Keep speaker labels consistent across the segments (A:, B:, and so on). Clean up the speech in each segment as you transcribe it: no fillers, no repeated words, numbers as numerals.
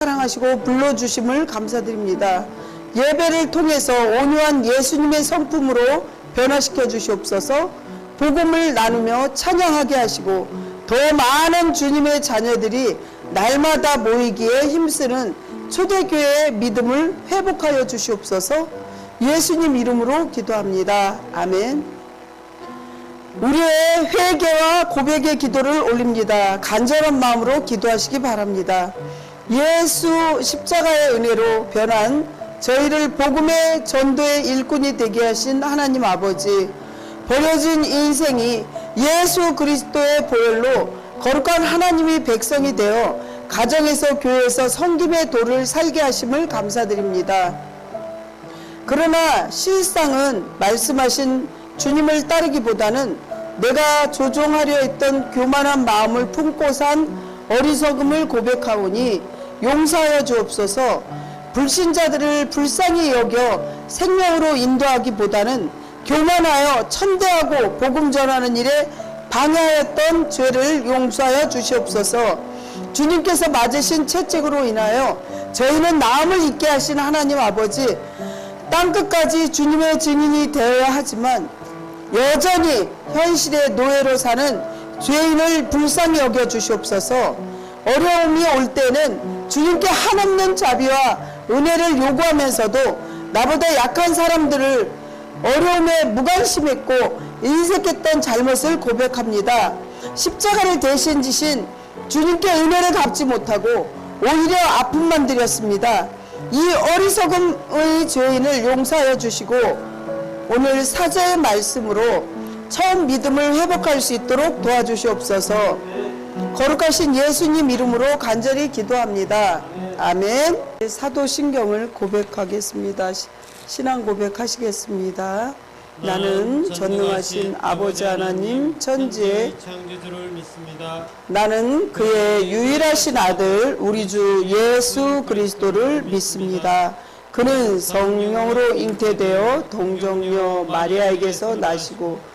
A: 사랑하시고 불러주심을 감사드립니다. 예배를 통해서 온유한 예수님의 성품으로 변화시켜 주시옵소서. 복음을 나누며 찬양하게 하시고 더 많은 주님의 자녀들이 날마다 모이기에 힘쓰는 초대교회의 믿음을 회복하여 주시옵소서. 예수님 이름으로 기도합니다. 아멘. 우리의 회개와 고백의 기도를 올립니다. 간절한 마음으로 기도하시기 바랍니다. 예수 십자가의 은혜로 변한 저희를 복음의 전도의 일꾼이 되게 하신 하나님 아버지, 버려진 인생이 예수 그리스도의 보혈로 거룩한 하나님의 백성이 되어 가정에서 교회에서 섬김의 도를 살게 하심을 감사드립니다. 그러나 실상은 말씀하신 주님을 따르기보다는 내가 조종하려 했던 교만한 마음을 품고 산 어리석음을 고백하오니 용서하여 주옵소서. 불신자들을 불쌍히 여겨 생명으로 인도하기보다는 교만하여 천대하고 복음 전하는 일에 방해하였던 죄를 용서하여 주시옵소서. 주님께서 맞으신 채찍으로 인하여 저희는 나음을 잊게 하신 하나님 아버지, 땅끝까지 주님의 증인이 되어야 하지만 여전히 현실의 노예로 사는 죄인을 불쌍히 여겨 주시옵소서. 어려움이 올 때는 주님께 한없는 자비와 은혜를 요구하면서도 나보다 약한 사람들을 어려움에 무관심했고 인색했던 잘못을 고백합니다. 십자가를 대신 지신 주님께 은혜를 갚지 못하고 오히려 아픔만 드렸습니다. 이 어리석음의 죄인을 용서하여 주시고 오늘 사자의 말씀으로 처음 믿음을 회복할 수 있도록 도와주시옵소서. 거룩하신 예수님 이름으로 간절히 기도합니다. 아멘. 사도신경을 고백하겠습니다. 신앙 고백하시겠습니다. 나는 전능하신 아버지 하나님 천지의
B: 창조주를 믿습니다.
A: 나는 그의 유일하신 아들 우리 주 예수 그리스도를 믿습니다. 그는 성령으로 잉태되어 동정녀 마리아에게서 나시고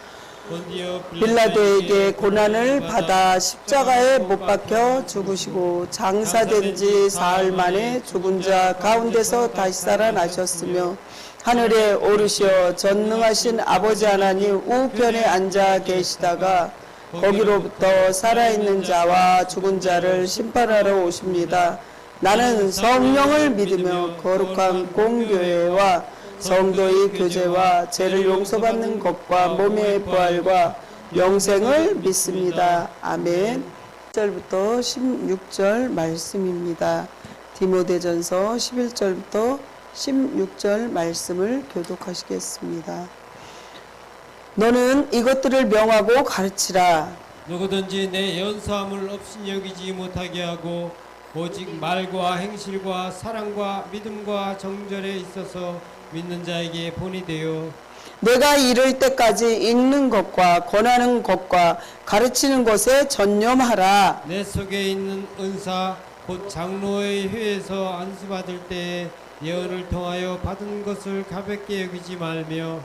A: 빌라도에게 고난을 받아 십자가에 못 박혀 죽으시고 장사된 지 사흘 만에 죽은 자 가운데서 다시 살아나셨으며 하늘에 오르시어 전능하신 아버지 하나님 우편에 앉아 계시다가 거기로부터 살아있는 자와 죽은 자를 심판하러 오십니다. 나는 성령을 믿으며 거룩한 공교회와 성도의 교제와 죄를 용서받는 것과 몸의 부활과 영생을 믿습니다. 아멘. 1절부터 16절 말씀입니다. 디모데전서 11절부터 16절 말씀을 교독하시겠습니다. 너는 이것들을 명하고 가르치라.
B: 누구든지 내 연소함을 업신여기지 못하게 하고 오직 말과 행실과 사랑과 믿음과 정절에 있어서 믿는 자에게 본이 되어
A: 내가 이를 때까지 읽는 것과 권하는 것과 가르치는 것에 전념하라.
B: 내 속에 있는 은사 곧 장로의 회에서 안수받을 때에 예언을 통하여 받은 것을 가볍게 여기지 말며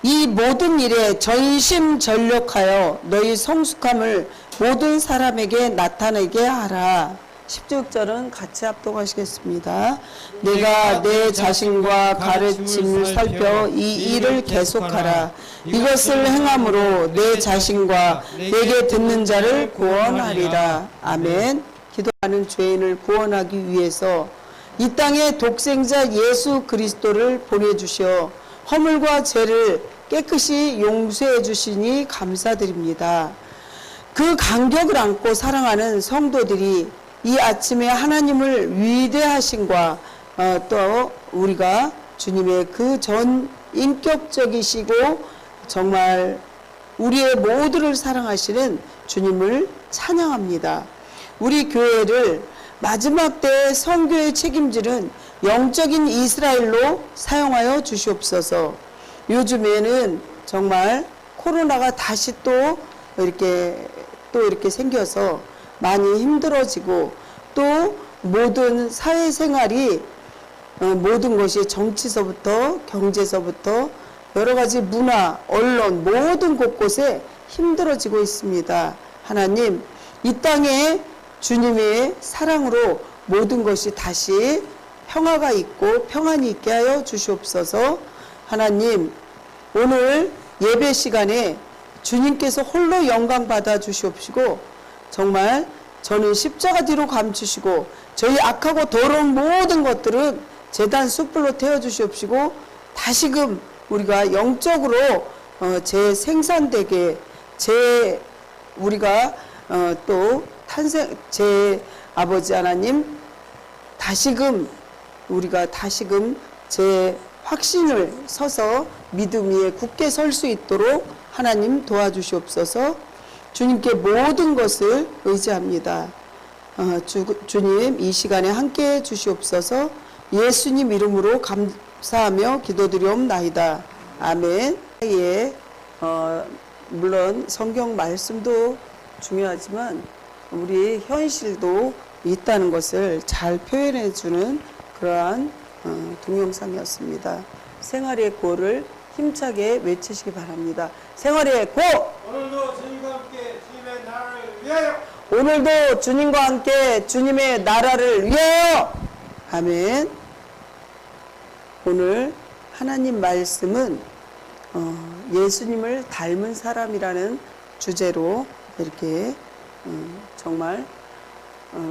A: 이 모든 일에 전심전력하여 너희 성숙함을 모든 사람에게 나타내게 하라. 16절은 같이 합독하시겠습니다. 내가 내 자신과 가르침을 살펴 이 일을 계속하라. 이것을 행함으로 내 자신과 내게 듣는 자를 구원하리라. 아멘. 기도하는 죄인을 구원하기 위해서 이 땅에 독생자 예수 그리스도를 보내주시어 허물과 죄를 깨끗이 용서해 주시니 감사드립니다. 그 간격을 안고 사랑하는 성도들이 이 아침에 하나님을 위대하심과 또 우리가 주님의 그 전 인격적이시고 정말 우리의 모두를 사랑하시는 주님을 찬양합니다. 우리 교회를 마지막 때 선교의 책임지는 영적인 이스라엘로 사용하여 주시옵소서. 요즘에는 정말 코로나가 다시 또 이렇게 생겨서 많이 힘들어지고 또 모든 사회생활이 모든 것이 정치서부터 경제서부터 여러 가지 문화, 언론 모든 곳곳에 힘들어지고 있습니다. 하나님, 이 땅에 주님의 사랑으로 모든 것이 다시 평화가 있고 평안이 있게 하여 주시옵소서. 하나님, 오늘 예배 시간에 주님께서 홀로 영광 받아 주시옵시고, 정말 저는 십자가 뒤로 감추시고 저희 악하고 더러운 모든 것들은 제단 숯불로 태워 주시옵시고, 다시금 우리가 영적으로 재생산되게, 우리가 또 탄생, 제 아버지 하나님, 우리가 다시금 제 확신을 서서 믿음 위에 굳게 설 수 있도록 하나님 도와주시옵소서. 주님께 모든 것을 의지합니다. 주님, 이 시간에 함께 해 주시옵소서. 예수님 이름으로 감사하며 기도드리옵나이다. 아멘. 예, 물론 성경 말씀도 중요하지만 우리 현실도 있다는 것을 잘 표현해 주는 그러한 동영상이었습니다. 생활의 고를 힘차게 외치시기 바랍니다. 생활의 고!
B: 오늘도 주님과 함께 주님의 나라를 위하여.
A: 오늘도 주님과 함께 주님의 나라를 위하여! 아멘. 오늘 하나님 말씀은 예수님을 닮은 사람이라는 주제로 이렇게 정말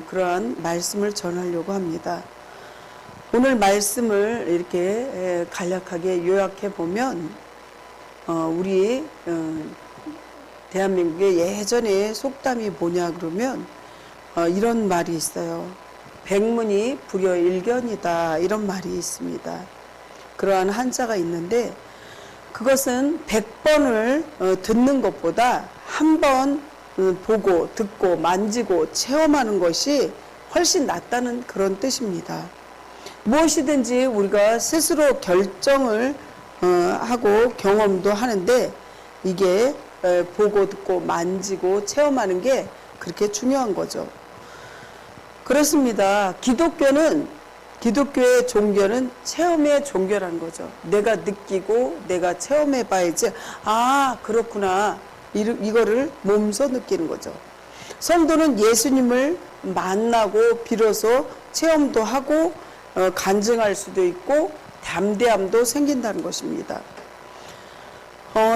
A: 그러한 말씀을 전하려고 합니다. 오늘 말씀을 이렇게 간략하게 요약해 보면, 우리 대한민국의 예전에 속담이 뭐냐 그러면 이런 말이 있어요. 백문이 불여일견이다, 이런 말이 있습니다. 그러한 한자가 있는데, 그것은 100번을 듣는 것보다 한 번 보고 듣고 만지고 체험하는 것이 훨씬 낫다는 그런 뜻입니다. 무엇이든지 우리가 스스로 결정을 하고 경험도 하는데, 이게 보고 듣고 만지고 체험하는 게 그렇게 중요한 거죠. 그렇습니다. 기독교의 종교는 체험의 종교라는 거죠. 내가 느끼고 내가 체험해 봐야지, 아, 그렇구나, 이거를 몸소 느끼는 거죠. 성도는 예수님을 만나고 비로소 체험도 하고 간증할 수도 있고 담대함도 생긴다는 것입니다.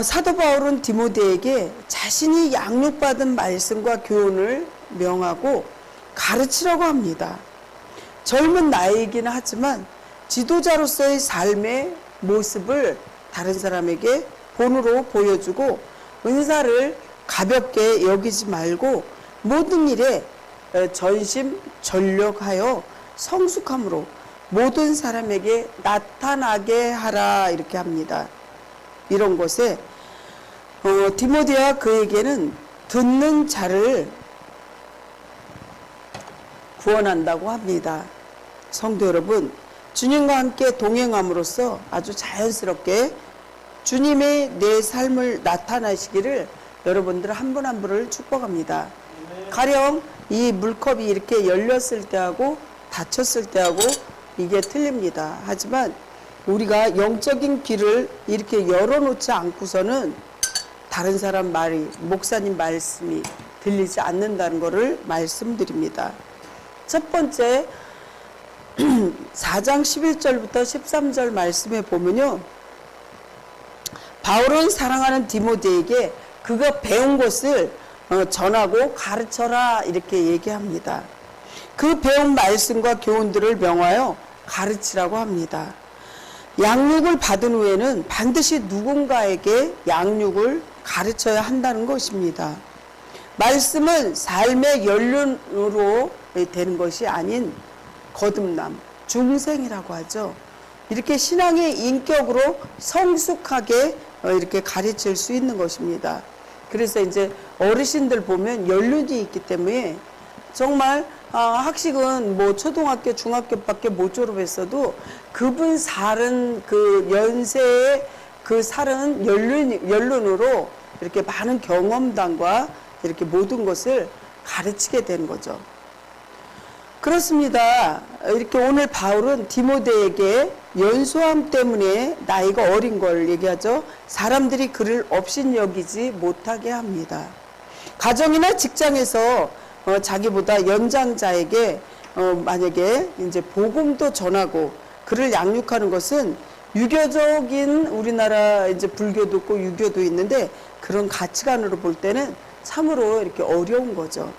A: 사도 바울은 디모데에게 자신이 양육받은 말씀과 교훈을 명하고 가르치라고 합니다. 젊은 나이이긴 하지만 지도자로서의 삶의 모습을 다른 사람에게 본으로 보여주고, 은사를 가볍게 여기지 말고 모든 일에 전심전력하여 성숙함으로 모든 사람에게 나타나게 하라, 이렇게 합니다. 이런 것에 디모데와 그에게는 듣는 자를 구원한다고 합니다. 성도 여러분, 주님과 함께 동행함으로써 아주 자연스럽게 주님의 내 삶을 나타나시기를 여러분들 한 분 한 분을 축복합니다. 가령 이 물컵이 이렇게 열렸을 때하고 닫혔을 때하고 이게 틀립니다. 하지만 우리가 영적인 길을 이렇게 열어놓지 않고서는 다른 사람 말이, 목사님 말씀이 들리지 않는다는 것을 말씀드립니다. 첫 번째 4장 11절부터 13절 말씀에 보면요, 바울은 사랑하는 디모데에게 그가 배운 것을 전하고 가르쳐라, 이렇게 얘기합니다. 그 배운 말씀과 교훈들을 명하여 가르치라고 합니다. 양육을 받은 후에는 반드시 누군가에게 양육을 가르쳐야 한다는 것입니다. 말씀은 삶의 연륜으로 되는 것이 아닌 거듭남, 중생이라고 하죠. 이렇게 신앙의 인격으로 성숙하게 이렇게 가르칠 수 있는 것입니다. 그래서 이제 어르신들 보면 연륜이 있기 때문에 정말 학식은 뭐 초등학교, 중학교밖에 못 졸업했어도 그분 살은 그 연세의 그 살은 연륜으로 이렇게 많은 경험담과 이렇게 모든 것을 가르치게 되는 거죠. 그렇습니다. 이렇게 오늘 바울은 디모데에게 연소함 때문에 나이가 어린 걸 얘기하죠. 사람들이 그를 업신여기지 못하게 합니다. 가정이나 직장에서 자기보다 연장자에게 만약에 이제 복음도 전하고 그를 양육하는 것은 유교적인 우리나라 이제 불교도 있고 유교도 있는데 그런 가치관으로 볼 때는 참으로 이렇게 어려운 거죠.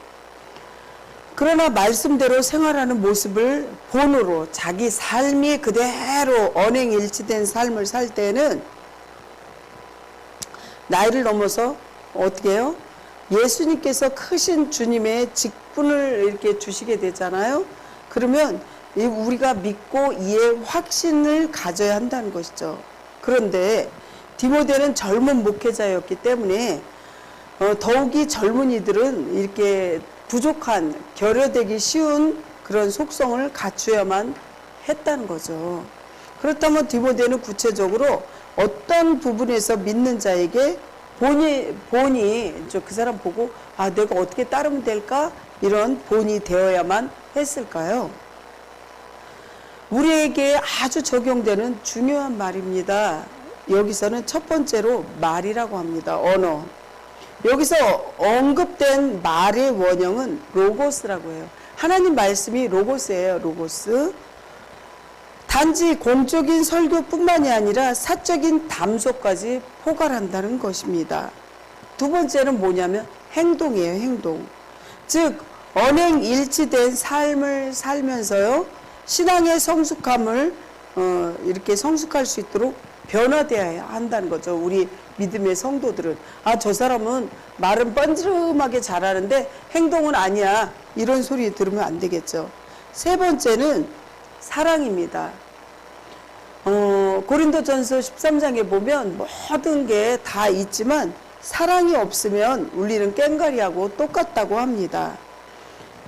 A: 그러나 말씀대로 생활하는 모습을 본으로 자기 삶이 그대로 언행일치된 삶을 살 때는 나이를 넘어서 어떻게 해요? 예수님께서 크신 주님의 직분을 이렇게 주시게 되잖아요. 그러면 우리가 믿고 이에 확신을 가져야 한다는 것이죠. 그런데 디모데는 젊은 목회자였기 때문에 더욱이 젊은이들은 이렇게 부족한 결여되기 쉬운 그런 속성을 갖추어야만 했다는 거죠. 그렇다면 디모데는 구체적으로 어떤 부분에서 믿는 자에게 본이 그 사람 보고 아 내가 어떻게 따르면 될까 이런 본이 되어야만 했을까요? 우리에게 아주 적용되는 중요한 말입니다. 여기서는 첫 번째로 말이라고 합니다. 언어. 여기서 언급된 말의 원형은 로고스라고 해요. 하나님 말씀이 로고스예요. 로고스. 단지 공적인 설교뿐만이 아니라 사적인 담소까지 포괄한다는 것입니다. 두 번째는 뭐냐면 행동이에요. 행동. 즉 언행일치된 삶을 살면서요. 신앙의 성숙함을 이렇게 성숙할 수 있도록 변화되어야 한다는 거죠. 우리 믿음의 성도들은 아, 저 사람은 말은 뻔뻔하게 잘하는데 행동은 아니야. 이런 소리 들으면 안 되겠죠. 세 번째는 사랑입니다. 고린도전서 13장에 보면 모든 게 다 있지만 사랑이 없으면 우리는 깽가리하고 똑같다고 합니다.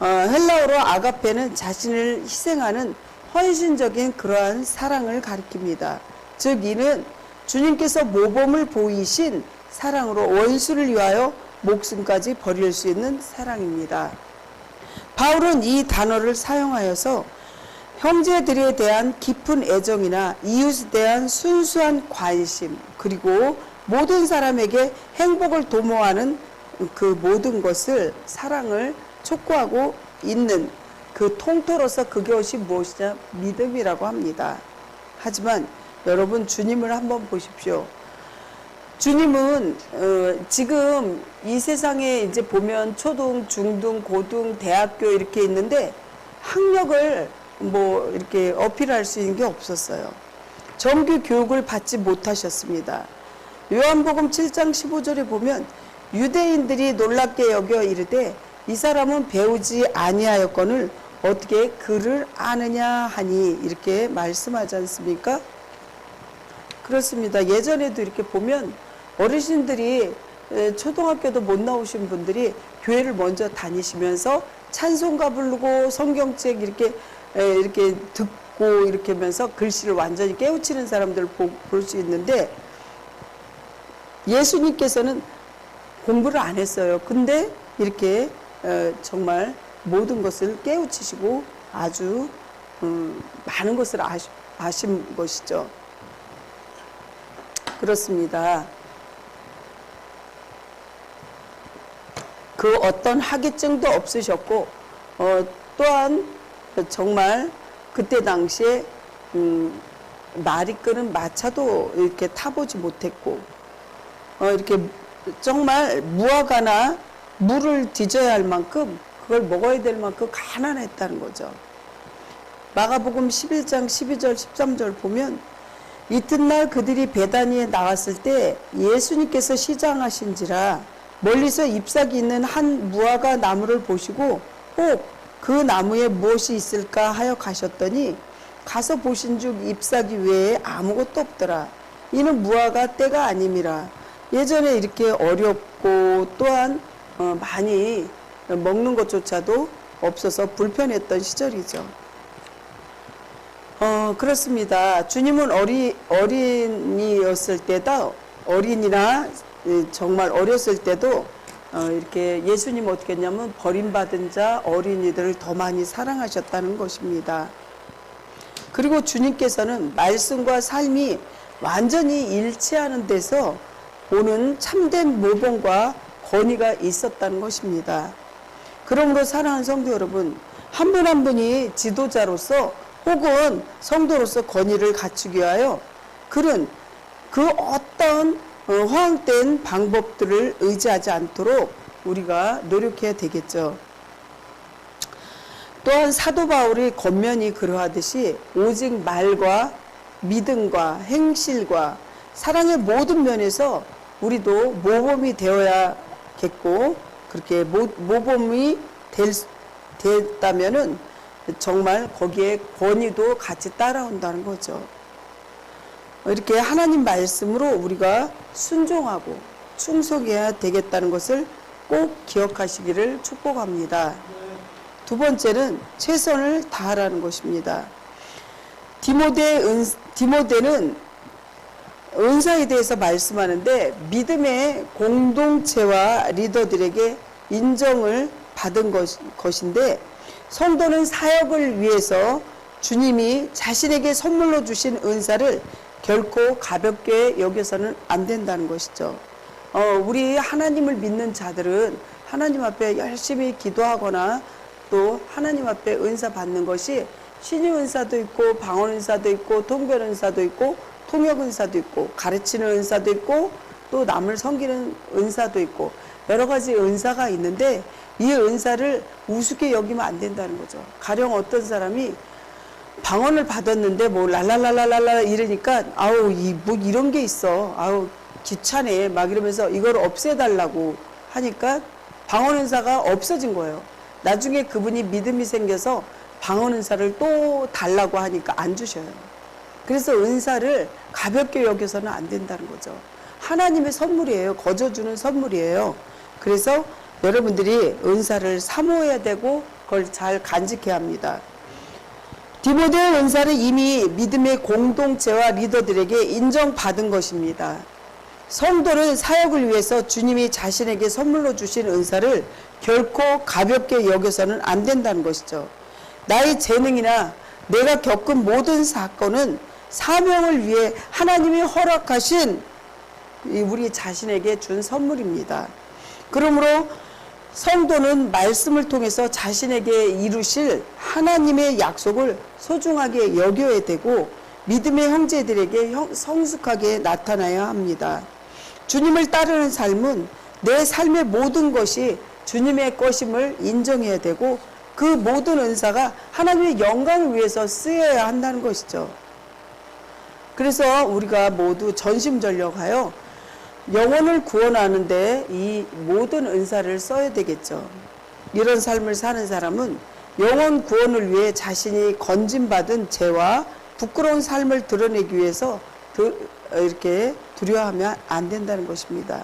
A: 헬라어로 아가페는 자신을 희생하는 헌신적인 그러한 사랑을 가리킵니다. 즉 이는 주님께서 모범을 보이신 사랑으로 원수를 위하여 목숨까지 버릴 수 있는 사랑입니다. 바울은 이 단어를 사용하여서 형제들에 대한 깊은 애정이나 이웃에 대한 순수한 관심 그리고 모든 사람에게 행복을 도모하는 그 모든 것을 사랑을 촉구하고 있는 그 통틀어서 그것이 무엇이냐 믿음이라고 합니다. 하지만 여러분 주님을 한번 보십시오. 주님은 지금 이 세상에 이제 보면 초등, 중등, 고등, 대학교 이렇게 있는데 학력을 뭐 이렇게 어필할 수 있는 게 없었어요. 정규 교육을 받지 못하셨습니다. 요한복음 7장 15절에 보면 유대인들이 놀랍게 여겨 이르되 이 사람은 배우지 아니하였거늘 어떻게 글을 아느냐 하니 이렇게 말씀하지 않습니까? 그렇습니다. 예전에도 이렇게 보면 어르신들이 초등학교도 못 나오신 분들이 교회를 먼저 다니시면서 찬송가 부르고 성경책 이렇게 듣고 이렇게 하면서 글씨를 완전히 깨우치는 사람들을 볼 수 있는데 예수님께서는 공부를 안 했어요. 근데 이렇게 정말 모든 것을 깨우치시고 아주 많은 것을 아신 것이죠. 그렇습니다. 그 어떤 학위증도 없으셨고 또한 정말 그때 당시에 말이 끄는 마차도 이렇게 타보지 못했고 이렇게 정말 무화과나 물을 뒤져야 할 만큼 그걸 먹어야 될 만큼 가난했다는 거죠. 마가복음 11장 12절 13절 보면 이튿날 그들이 베다니에 나왔을 때 예수님께서 시장하신지라 멀리서 잎사귀 있는 한 무화과 나무를 보시고 혹 그 나무에 무엇이 있을까 하여 가셨더니 가서 보신즉 잎사귀 외에 아무것도 없더라. 이는 무화과 때가 아님이라. 예전에 이렇게 어렵고 또한 많이 먹는 것조차도 없어서 불편했던 시절이죠. 그렇습니다. 주님은 어린이였을 때도 어린이나 정말 어렸을 때도 이렇게 예수님 어떻게 했냐면 버림받은 자 어린이들을 더 많이 사랑하셨다는 것입니다. 그리고 주님께서는 말씀과 삶이 완전히 일치하는 데서 오는 참된 모범과 권위가 있었다는 것입니다. 그러므로 사랑하는 성도 여러분, 한 분 한 분이 지도자로서 혹은 성도로서 권위를 갖추기 위하여 그런 그 어떤 허황된 방법들을 의지하지 않도록 우리가 노력해야 되겠죠. 또한 사도 바울의 겉면이 그러하듯이 오직 말과 믿음과 행실과 사랑의 모든 면에서 우리도 모범이 되어야겠고, 그렇게 모범이 됐다면은 정말 거기에 권위도 같이 따라온다는 거죠. 이렇게 하나님 말씀으로 우리가 순종하고 충성해야 되겠다는 것을 꼭 기억하시기를 축복합니다. 두 번째는 최선을 다하라는 것입니다. 디모데는 은사에 대해서 말씀하는데 믿음의 공동체와 리더들에게 인정을 받은 것인데, 성도는 사역을 위해서 주님이 자신에게 선물로 주신 은사를 결코 가볍게 여겨서는 안 된다는 것이죠. 우리 하나님을 믿는 자들은 하나님 앞에 열심히 기도하거나 또 하나님 앞에 은사 받는 것이 신유 은사도 있고 방언 은사도 있고 통변 은사도 있고 통역 은사도 있고 가르치는 은사도 있고 또 남을 섬기는 은사도 있고 여러 가지 은사가 있는데, 이 은사를 우습게 여기면 안 된다는 거죠. 가령 어떤 사람이 방언을 받았는데 뭐 랄랄랄랄랄라 이러니까 아우 뭐 이런 게 있어, 아우 귀찮네 막 이러면서 이걸 없애달라고 하니까 방언 은사가 없어진 거예요. 나중에 그분이 믿음이 생겨서 방언 은사를 또 달라고 하니까 안 주셔요. 그래서 은사를 가볍게 여겨서는 안 된다는 거죠. 하나님의 선물이에요. 거저주는 선물이에요. 그래서 여러분들이 은사를 사모해야 되고 그걸 잘 간직해야 합니다. 디모데의 은사를 이미 믿음의 공동체와 리더들에게 인정받은 것입니다. 성도는 사역을 위해서 주님이 자신에게 선물로 주신 은사를 결코 가볍게 여겨서는 안 된다는 것이죠. 나의 재능이나 내가 겪은 모든 사건은 사명을 위해 하나님이 허락하신 우리 자신에게 준 선물입니다. 그러므로 성도는 말씀을 통해서 자신에게 이루실 하나님의 약속을 소중하게 여겨야 되고 믿음의 형제들에게 성숙하게 나타나야 합니다. 주님을 따르는 삶은 내 삶의 모든 것이 주님의 것임을 인정해야 되고 그 모든 은사가 하나님의 영광을 위해서 쓰여야 한다는 것이죠. 그래서 우리가 모두 전심전력하여 영혼을 구원하는데 이 모든 은사를 써야 되겠죠. 이런 삶을 사는 사람은 영혼 구원을 위해 자신이 건짐받은 죄와 부끄러운 삶을 드러내기 위해서 이렇게 두려워하면 안 된다는 것입니다.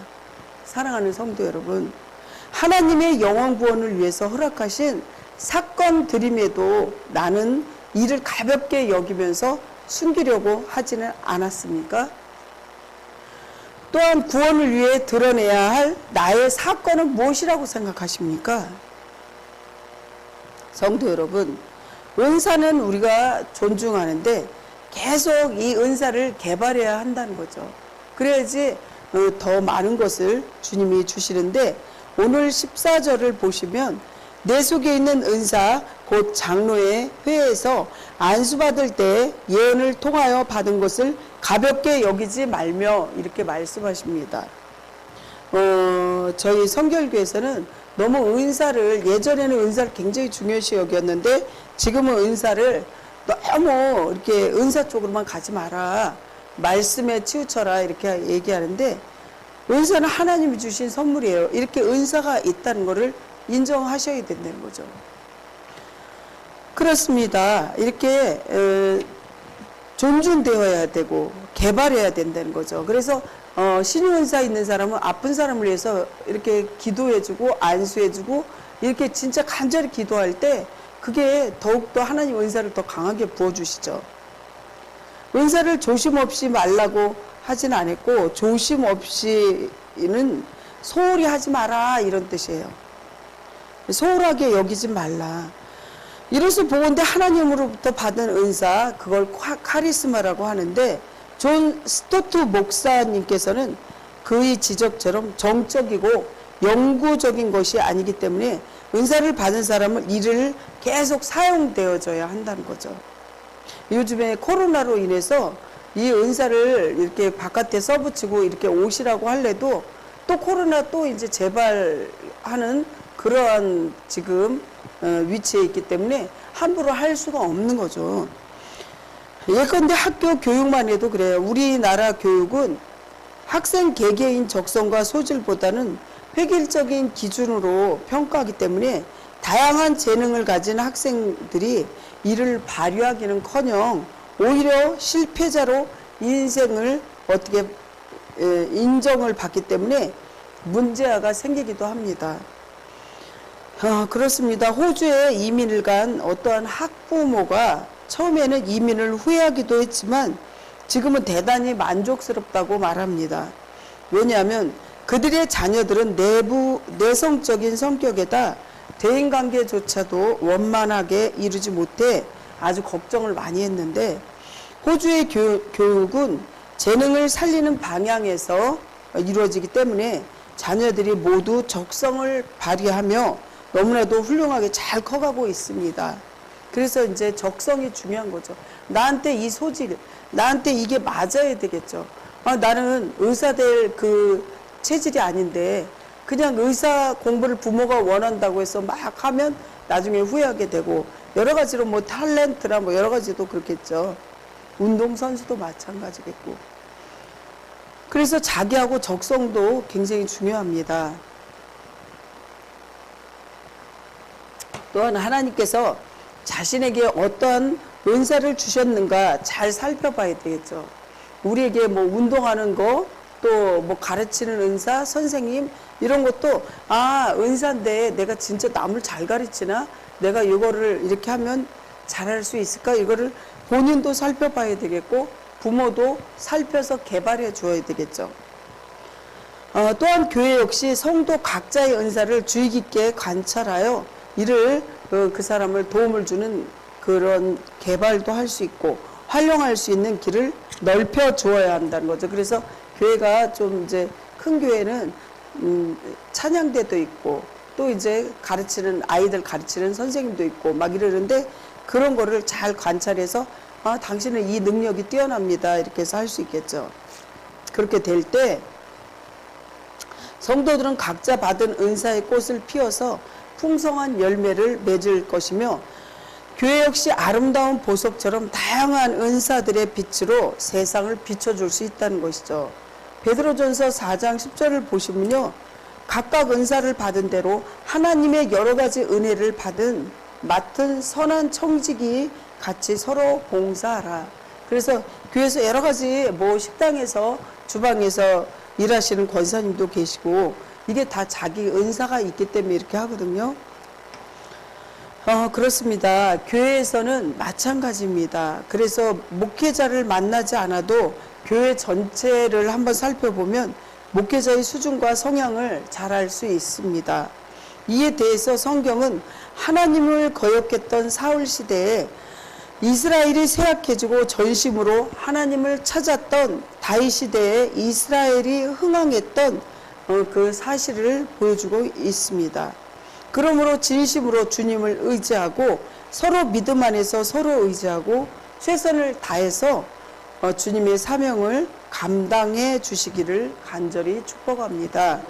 A: 사랑하는 성도 여러분, 하나님의 영혼 구원을 위해서 허락하신 사건들임에도 나는 이를 가볍게 여기면서 숨기려고 하지는 않았습니까? 또한 구원을 위해 드러내야 할 나의 사건은 무엇이라고 생각하십니까? 성도 여러분, 은사는 우리가 존중하는데 계속 이 은사를 개발해야 한다는 거죠. 그래야지 더 많은 것을 주님이 주시는데, 오늘 14절을 보시면 내 속에 있는 은사 곧 장로의 회에서 안수받을 때 예언을 통하여 받은 것을 가볍게 여기지 말며 이렇게 말씀하십니다. 저희 성결교에서는 너무 은사를, 예전에는 은사를 굉장히 중요시 여겼는데 지금은 은사를 너무 이렇게 은사 쪽으로만 가지 마라, 말씀에 치우쳐라 이렇게 얘기하는데, 은사는 하나님이 주신 선물이에요. 이렇게 은사가 있다는 것을 인정하셔야 된다는 거죠. 그렇습니다. 이렇게 존중되어야 되고 개발해야 된다는 거죠. 그래서 신유 은사 있는 사람은 아픈 사람을 위해서 이렇게 기도해주고 안수해주고 이렇게 진짜 간절히 기도할 때 그게 더욱더 하나님 은사를 더 강하게 부어주시죠. 은사를 조심 없이 말라고 하진 않았고, 조심 없이는 소홀히 하지 마라 이런 뜻이에요. 소홀하게 여기지 말라. 이로써 보건대 하나님으로부터 받은 은사, 그걸 카리스마라고 하는데, 존 스토트 목사님께서는 그의 지적처럼 정적이고 영구적인 것이 아니기 때문에 은사를 받은 사람은 이를 계속 사용되어져야 한다는 거죠. 요즘에 코로나로 인해서 이 은사를 이렇게 바깥에 써붙이고 이렇게 오시라고 할래도 또 코로나 또 이제 재발하는 그러한 지금 위치에 있기 때문에 함부로 할 수가 없는 거죠. 예컨대 학교 교육만 해도 그래요. 우리나라 교육은 학생 개개인 적성과 소질보다는 획일적인 기준으로 평가하기 때문에 다양한 재능을 가진 학생들이 이를 발휘하기는커녕 오히려 실패자로 인생을 어떻게 인정을 받기 때문에 문제가 생기기도 합니다. 그렇습니다. 호주에 이민을 간 어떠한 학부모가 처음에는 이민을 후회하기도 했지만 지금은 대단히 만족스럽다고 말합니다. 왜냐하면 그들의 자녀들은 내성적인 성격에다 대인관계조차도 원만하게 이루지 못해 아주 걱정을 많이 했는데 호주의 교육은 재능을 살리는 방향에서 이루어지기 때문에 자녀들이 모두 적성을 발휘하며 너무나도 훌륭하게 잘 커가고 있습니다. 그래서 이제 적성이 중요한 거죠. 나한테 이 소질, 나한테 이게 맞아야 되겠죠. 나는 의사 될 그 체질이 아닌데 그냥 의사 공부를 부모가 원한다고 해서 막 하면 나중에 후회하게 되고 여러 가지로 뭐 탤런트나 뭐 여러 가지도 그렇겠죠. 운동선수도 마찬가지겠고. 그래서 자기하고 적성도 굉장히 중요합니다. 또한 하나님께서 자신에게 어떠한 은사를 주셨는가 잘 살펴봐야 되겠죠. 우리에게 뭐 운동하는 거, 또 뭐 가르치는 은사, 선생님 이런 것도 은사인데 내가 진짜 남을 잘 가르치나? 내가 이거를 이렇게 하면 잘할 수 있을까? 이거를 본인도 살펴봐야 되겠고 부모도 살펴서 개발해 주어야 되겠죠. 또한 교회 역시 성도 각자의 은사를 주의 깊게 관찰하여 이를 그 사람을 도움을 주는 그런 개발도 할 수 있고 활용할 수 있는 길을 넓혀 주어야 한다는 거죠. 그래서 교회가 좀 이제 큰 교회는 찬양대도 있고 또 이제 가르치는 아이들 가르치는 선생님도 있고 막 이러는데 그런 거를 잘 관찰해서 당신은 이 능력이 뛰어납니다. 이렇게 해서 할 수 있겠죠. 그렇게 될 때 성도들은 각자 받은 은사의 꽃을 피워서 풍성한 열매를 맺을 것이며 교회 역시 아름다운 보석처럼 다양한 은사들의 빛으로 세상을 비춰줄 수 있다는 것이죠. 베드로전서 4장 10절을 보시면요. 각각 은사를 받은 대로 하나님의 여러 가지 은혜를 맡은 선한 청지기 같이 서로 봉사하라. 그래서 교회에서 여러 가지 뭐 식당에서 주방에서 일하시는 권사님도 계시고 이게 다 자기 은사가 있기 때문에 이렇게 하거든요. 그렇습니다. 교회에서는 마찬가지입니다. 그래서 목회자를 만나지 않아도 교회 전체를 한번 살펴보면 목회자의 수준과 성향을 잘 알 수 있습니다. 이에 대해서 성경은 하나님을 거역했던 사울 시대에 이스라엘이 쇠약해지고 전심으로 하나님을 찾았던 다윗 시대에 이스라엘이 흥황했던 그 사실을 보여주고 있습니다. 그러므로 진심으로 주님을 의지하고 서로 믿음 안에서 서로 의지하고 최선을 다해서 주님의 사명을 감당해 주시기를 간절히 축복합니다.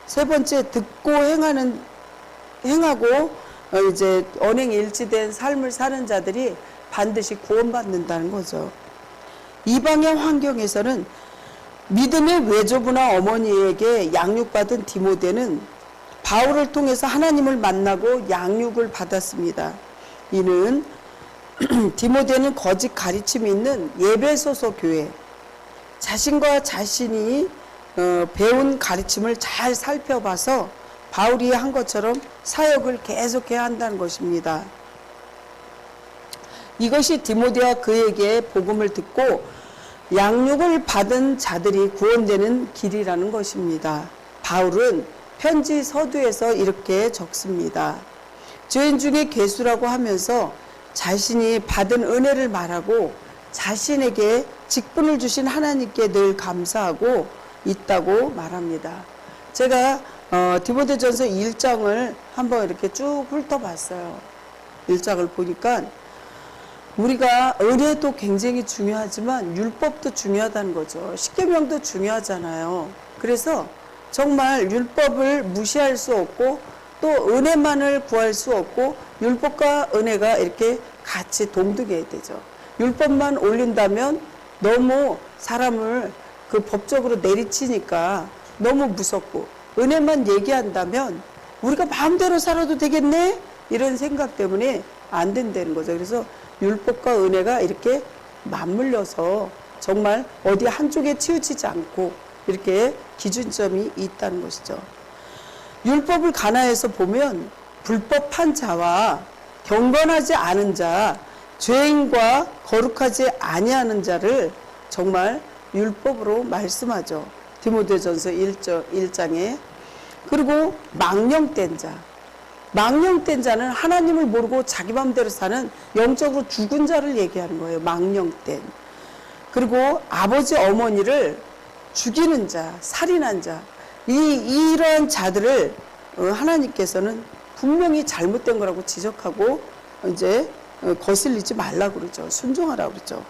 A: 세 번째, 듣고 행하고 이제 언행일치된 삶을 사는 자들이 반드시 구원받는다는 거죠. 이방의 환경에서는 믿음의 외조부나 어머니에게 양육받은 디모데는 바울을 통해서 하나님을 만나고 양육을 받았습니다. 이는 디모데는 거짓 가르침이 있는 예배소서 교회, 자신과 자신이 배운 가르침을 잘 살펴봐서 바울이 한 것처럼 사역을 계속해야 한다는 것입니다. 이것이 디모데와 그에게 복음을 듣고 양육을 받은 자들이 구원되는 길이라는 것입니다. 바울은 편지 서두에서 이렇게 적습니다. 죄인 중에 괴수라고 하면서 자신이 받은 은혜를 말하고 자신에게 직분을 주신 하나님께 늘 감사하고 있다고 말합니다. 제가 디모데전서 1장을 한번 이렇게 쭉 훑어봤어요. 1장을 보니까 우리가 은혜도 굉장히 중요하지만 율법도 중요하다는 거죠. 십계명도 중요하잖아요. 그래서 정말 율법을 무시할 수 없고 또 은혜만을 구할 수 없고 율법과 은혜가 이렇게 같이 동등해야 되죠. 율법만 올린다면 너무 사람을 그 법적으로 내리치니까 너무 무섭고, 은혜만 얘기한다면 우리가 마음대로 살아도 되겠네? 이런 생각 때문에 안 된다는 거죠. 그래서 율법과 은혜가 이렇게 맞물려서 정말 어디 한쪽에 치우치지 않고 이렇게 기준점이 있다는 것이죠. 율법을 간화해서 보면 불법한 자와 경건하지 않은 자, 죄인과 거룩하지 아니하는 자를 정말 율법으로 말씀하죠. 디모데전서 1장에. 그리고 망령된 자. 망령된 자는 하나님을 모르고 자기 마음대로 사는 영적으로 죽은 자를 얘기하는 거예요. 망령된. 그리고 아버지 어머니를 죽이는 자, 살인한 자. 이런 자들을 하나님께서는 분명히 잘못된 거라고 지적하고 이제 거슬리지 말라고 그러죠. 순종하라고 그러죠.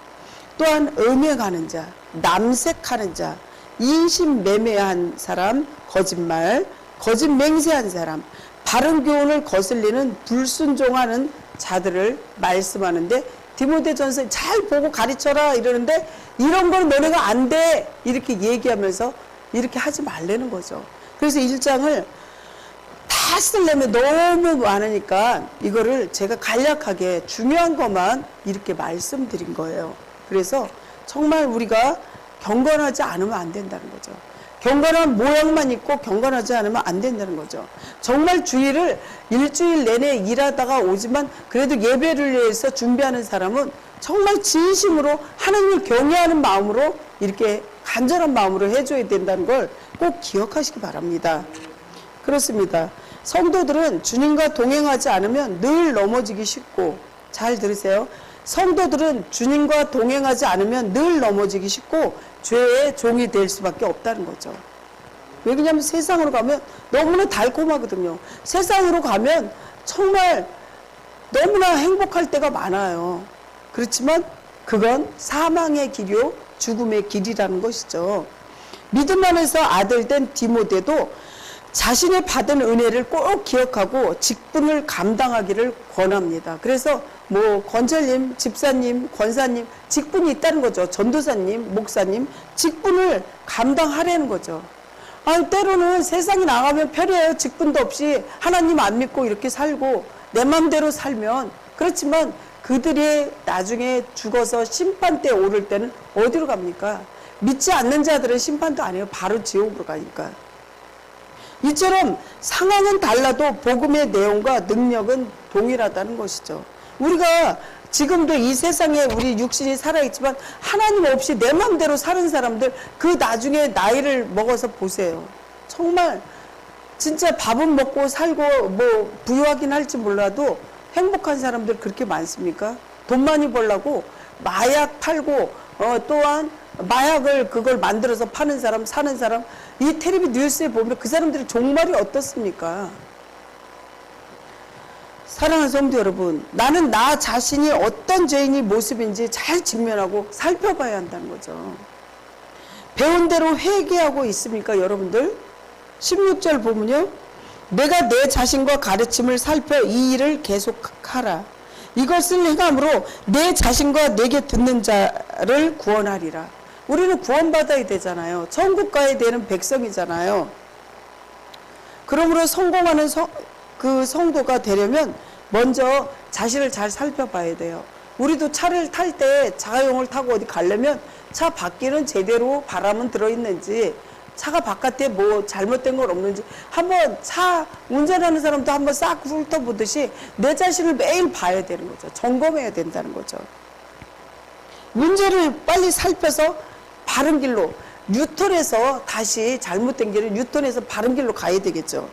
A: 또한 음행하는 자, 남색하는 자, 인신매매한 사람, 거짓말, 거짓 맹세한 사람, 바른 교훈을 거슬리는 불순종하는 자들을 말씀하는데, 디모데전서 잘 보고 가르쳐라 이러는데 이런 건 너네가 안 돼 이렇게 얘기하면서 이렇게 하지 말라는 거죠. 그래서 1장을 다 쓰려면 너무 많으니까 이거를 제가 간략하게 중요한 것만 이렇게 말씀드린 거예요. 그래서 정말 우리가 경건하지 않으면 안 된다는 거죠. 경건한 모양만 있고 경건하지 않으면 안 된다는 거죠. 정말 주일을 일주일 내내 일하다가 오지만 그래도 예배를 위해서 준비하는 사람은 정말 진심으로 하나님을 경외하는 마음으로 이렇게 간절한 마음으로 해줘야 된다는 걸 꼭 기억하시기 바랍니다. 그렇습니다. 성도들은 주님과 동행하지 않으면 늘 넘어지기 쉽고, 잘 들으세요. 성도들은 주님과 동행하지 않으면 늘 넘어지기 쉽고 죄의 종이 될 수밖에 없다는 거죠. 왜 그러냐면 세상으로 가면 너무나 달콤하거든요. 세상으로 가면 정말 너무나 행복할 때가 많아요. 그렇지만 그건 사망의 길이요 죽음의 길이라는 것이죠. 믿음 안에서 아들된 디모데도 자신이 받은 은혜를 꼭 기억하고 직분을 감당하기를 권합니다. 그래서 뭐 권철님, 집사님, 권사님 직분이 있다는 거죠. 전도사님, 목사님 직분을 감당하라는 거죠. 때로는 세상에 나가면 편해요. 직분도 없이 하나님 안 믿고 이렇게 살고 내 맘대로 살면. 그렇지만 그들이 나중에 죽어서 심판대에 오를 때는 어디로 갑니까? 믿지 않는 자들은 심판도 아니에요. 바로 지옥으로 가니까. 이처럼 상황은 달라도 복음의 내용과 능력은 동일하다는 것이죠. 우리가 지금도 이 세상에 우리 육신이 살아있지만 하나님 없이 내 마음대로 사는 사람들, 그 나중에 나이를 먹어서 보세요. 정말 진짜 밥은 먹고 살고 뭐 부유하긴 할지 몰라도 행복한 사람들 그렇게 많습니까? 돈 많이 벌려고 마약 팔고 또한 마약을 그걸 만들어서 파는 사람, 사는 사람, 이 텔레비 뉴스에 보면 그 사람들의 종말이 어떻습니까? 사랑하는 성도 여러분, 나는 나 자신이 어떤 죄인의 모습인지 잘 직면하고 살펴봐야 한다는 거죠. 배운 대로 회개하고 있습니까, 여러분들? 16절 보면요. 내가 내 자신과 가르침을 살펴 이 일을 계속하라. 이것을 행함으로 내 자신과 내게 듣는 자를 구원하리라. 우리는 구원받아야 되잖아요. 천국 가야 되는 백성이잖아요. 그러므로 성공하는 그 성도가 되려면 먼저 자신을 잘 살펴봐야 돼요. 우리도 차를 탈 때 자가용을 타고 어디 가려면 차 바퀴는 제대로 바람은 들어있는지, 차가 바깥에 뭐 잘못된 건 없는지 한번 차 운전하는 사람도 한번 싹 훑어보듯이 내 자신을 매일 봐야 되는 거죠. 점검해야 된다는 거죠. 문제를 빨리 살펴서 바른 길로, 뉴턴에서 다시 잘못된 길을 뉴턴에서 바른 길로 가야 되겠죠.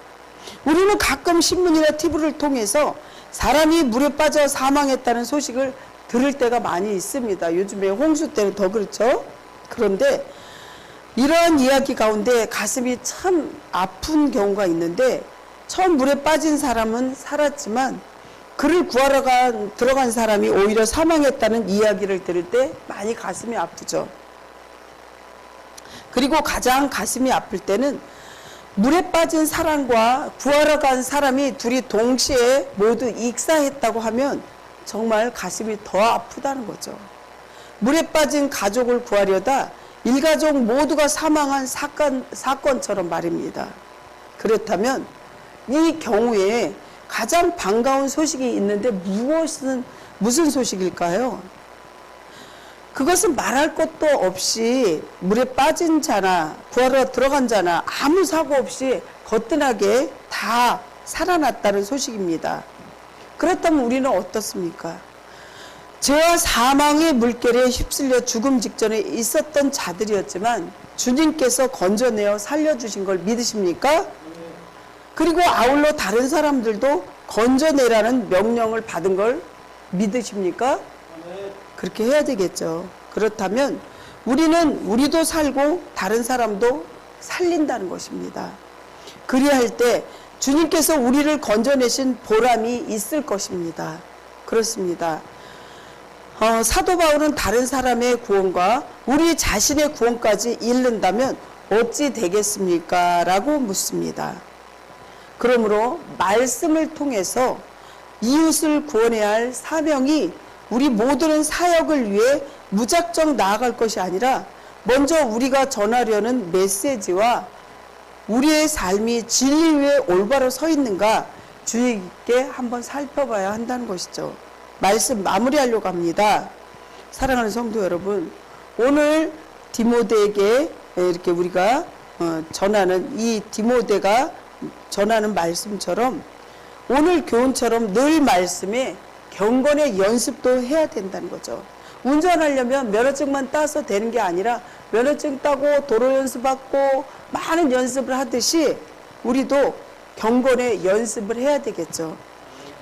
A: 우리는 가끔 신문이나 TV를 통해서 사람이 물에 빠져 사망했다는 소식을 들을 때가 많이 있습니다. 요즘에 홍수 때는 더 그렇죠. 그런데 이러한 이야기 가운데 가슴이 참 아픈 경우가 있는데, 처음 물에 빠진 사람은 살았지만 그를 구하러 들어간 사람이 오히려 사망했다는 이야기를 들을 때 많이 가슴이 아프죠. 그리고 가장 가슴이 아플 때는 물에 빠진 사람과 구하러 간 사람이 둘이 동시에 모두 익사했다고 하면 정말 가슴이 더 아프다는 거죠. 물에 빠진 가족을 구하려다 일가족 모두가 사망한 사건처럼 말입니다. 그렇다면 이 경우에 가장 반가운 소식이 있는데 무슨 소식일까요? 그것은 말할 것도 없이 물에 빠진 자나 구하러 들어간 자나 아무 사고 없이 거뜬하게 다 살아났다는 소식입니다. 그렇다면 우리는 어떻습니까? 죄와 사망의 물결에 휩쓸려 죽음 직전에 있었던 자들이었지만 주님께서 건져내어 살려주신 걸 믿으십니까? 그리고 아울러 다른 사람들도 건져내라는 명령을 받은 걸 믿으십니까? 그렇게 해야 되겠죠. 그렇다면 우리도 살고 다른 사람도 살린다는 것입니다. 그리할 때 주님께서 우리를 건져내신 보람이 있을 것입니다. 그렇습니다. 사도 바울은 다른 사람의 구원과 우리 자신의 구원까지 잃는다면 어찌 되겠습니까? 라고 묻습니다. 그러므로 말씀을 통해서 이웃을 구원해야 할 사명이 우리 모두는 사역을 위해 무작정 나아갈 것이 아니라 먼저 우리가 전하려는 메시지와 우리의 삶이 진리 위에 올바로 서 있는가 주의 깊게 한번 살펴봐야 한다는 것이죠. 말씀 마무리하려고 합니다. 사랑하는 성도 여러분, 오늘 디모데에게 이렇게 우리가 전하는 이 디모데가 전하는 말씀처럼 오늘 교훈처럼 늘 말씀에 경건의 연습도 해야 된다는 거죠. 운전하려면 면허증만 따서 되는 게 아니라 면허증 따고 도로 연습받고 많은 연습을 하듯이 우리도 경건의 연습을 해야 되겠죠.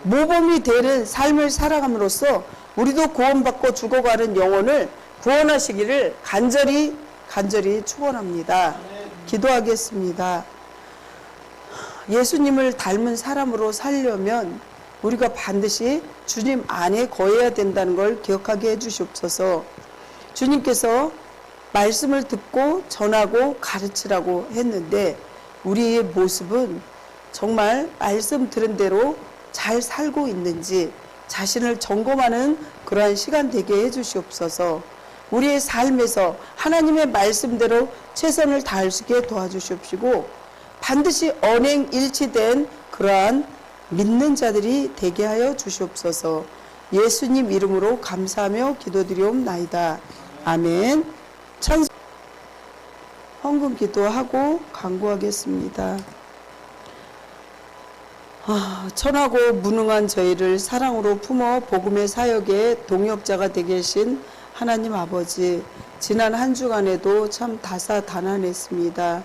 A: 모범이 되는 삶을 살아감으로써 우리도 구원받고 죽어가는 영혼을 구원하시기를 간절히 축원합니다. 기도하겠습니다. 예수님을 닮은 사람으로 살려면 우리가 반드시 주님 안에 거해야 된다는 걸 기억하게 해주시옵소서. 주님께서 말씀을 듣고 전하고 가르치라고 했는데 우리의 모습은 정말 말씀 들은 대로 잘 살고 있는지 자신을 점검하는 그러한 시간 되게 해주시옵소서. 우리의 삶에서 하나님의 말씀대로 최선을 다할 수 있게 도와주시옵시고 반드시 언행일치된 그러한 믿는 자들이 되게 하여 주시옵소서. 예수님 이름으로 감사하며 기도드리옵나이다. 아멘. 헌금 기도하고 간구하겠습니다. 천하고 무능한 저희를 사랑으로 품어 복음의 사역에 동역자가 되게 하신 하나님 아버지, 지난 한 주간에도 참 다사다난했습니다.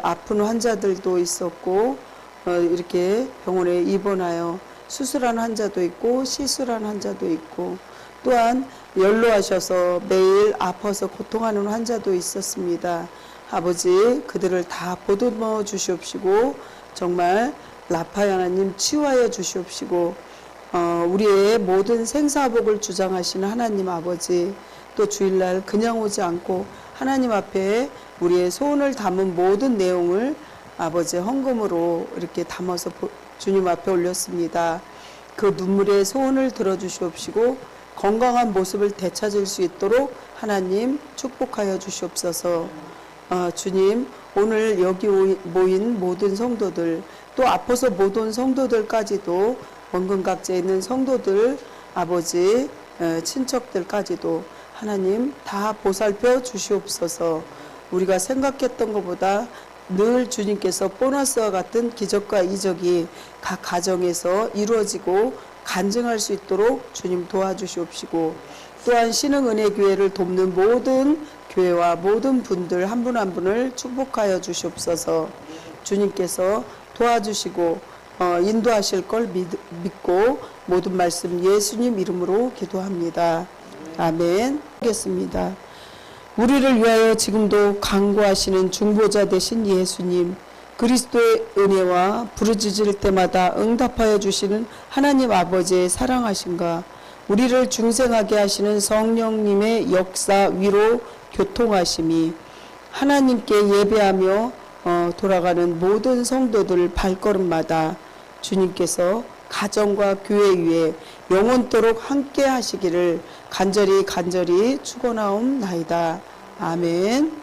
A: 아픈 환자들도 있었고 이렇게 병원에 입원하여 수술한 환자도 있고 시술한 환자도 있고 또한 연로하셔서 매일 아파서 고통하는 환자도 있었습니다. 아버지, 그들을 다 보듬어 주시옵시고 정말 라파의 하나님 치유하여 주시옵시고 우리의 모든 생사복을 주장하시는 하나님 아버지, 또 주일날 그냥 오지 않고 하나님 앞에 우리의 소원을 담은 모든 내용을 아버지 헌금으로 이렇게 담아서 주님 앞에 올렸습니다. 그 눈물의 소원을 들어주시옵시고 건강한 모습을 되찾을 수 있도록 하나님 축복하여 주시옵소서. 주님, 오늘 여기 모인 모든 성도들, 또 아파서 못 온 성도들까지도, 원근각지에 있는 성도들, 아버지, 친척들까지도 하나님 다 보살펴 주시옵소서. 우리가 생각했던 것보다 늘 주님께서 보너스와 같은 기적과 이적이 각 가정에서 이루어지고 간증할 수 있도록 주님 도와주시옵시고, 또한 신흥은혜교회를 돕는 모든 교회와 모든 분들 한 분 한 분을 축복하여 주시옵소서. 주님께서 도와주시고 인도하실 걸 믿고 모든 말씀 예수님 이름으로 기도합니다. 아멘. 하겠습니다. 우리를 위하여 지금도 간구하시는 중보자 되신 예수님, 그리스도의 은혜와 부르짖을 때마다 응답하여 주시는 하나님 아버지의 사랑하심과 우리를 중생하게 하시는 성령님의 역사, 위로, 교통하심이 하나님께 예배하며 돌아가는 모든 성도들 발걸음마다 주님께서 가정과 교회 위에 영원토록 함께 하시기를 간절히 축원하옵나이다. 아멘.